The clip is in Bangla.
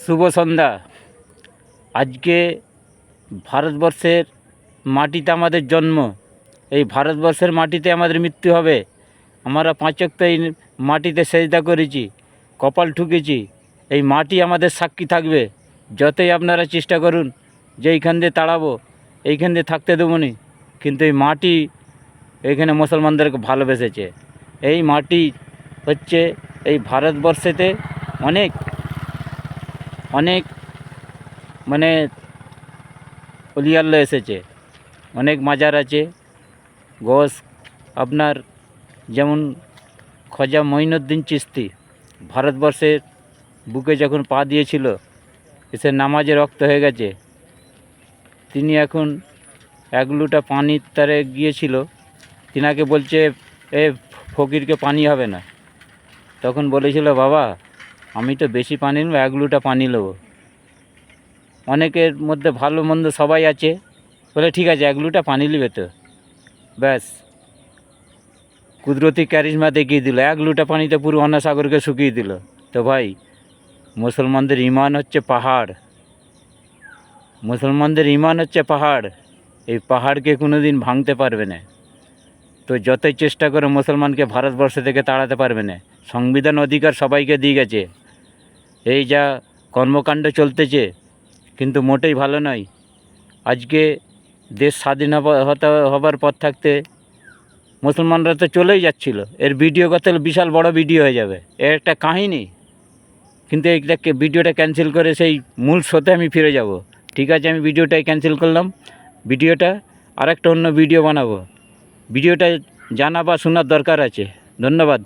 শুভ সন্ধ্যা। আজকে ভারতবর্ষের মাটিতে আমাদের জন্ম, এই ভারতবর্ষের মাটিতে আমাদের মৃত্যু হবে। আমরা 5 ওয়াক্ত এই মাটিতে সেজদা করেছি, কপাল ঠুকেছি। এই মাটি আমাদের সাক্ষী থাকবে। যতই আপনারা চেষ্টা করুন যে এইখান দিয়ে তাড়াবো, এইখান দিয়ে থাকতে দেবো নি, কিন্তু এই মাটি এখানে মুসলমানদেরকে ভালোবেসেছে। এই মাটি হচ্ছে এই ভারতবর্ষেতে অনেক অনেক মানে অলিয়াল্লা এসেছে, অনেক মাজার আছে। গোস আপনার যেমন খাজা মঈনুদ্দিন চিশতি ভারতবর্ষের বুকে যখন পা দিয়েছিল, এসে নামাজে রক্ত হয়ে গেছে। তিনি এখন এক লুটা পানির তারে গিয়েছিল, তিনাকে বলছে এ ফকিরকে পানি হবে না। তখন বলেছিল, বাবা আমি তো বেশি পানি নেব, 1 লুটা পানি নেবো। অনেকের মধ্যে ভালো মন্দ সবাই আছে, বলে ঠিক আছে 1 লুটা পানি নেবে তো, ব্যাস কুদরতি ক্যারিজমা দেখিয়ে দিল, 1 লুটা পানিতে পুরো অনাসাগরকে শুকিয়ে দিল। তো ভাই, মুসলমানদের ইমান হচ্ছে পাহাড়, মুসলমানদের ইমান হচ্ছে পাহাড়। এই পাহাড়কে কোনো দিন ভাঙতে পারবে না। তো যতই চেষ্টা করে মুসলমানকে ভারতবর্ষ থেকে তাড়াতে পারবে না। সংবিধান অধিকার সবাইকে দিয়ে গেছে। এই যা কর্মকাণ্ড চলতেছে কিন্তু মোটেই ভালো নয়। আজকে দেশ স্বাধীন হবার পর থাকতে মুসলমানরা তো চলেই যাচ্ছিল, এর ভিডিও করতে হলে বিশাল বড় ভিডিও হয়ে যাবে, এর একটা কাহিনী। কিন্তু এইটাকে ভিডিওটা ক্যান্সেল করে সেই মূল স্রোতে আমি ফিরে যাব। ঠিক আছে, আমি ভিডিওটাই ক্যান্সেল করলাম। ভিডিওটা আরেকটা অন্য ভিডিও বানাবো। ভিডিওটা জানা বা শোনার দরকার আছে। ধন্যবাদ।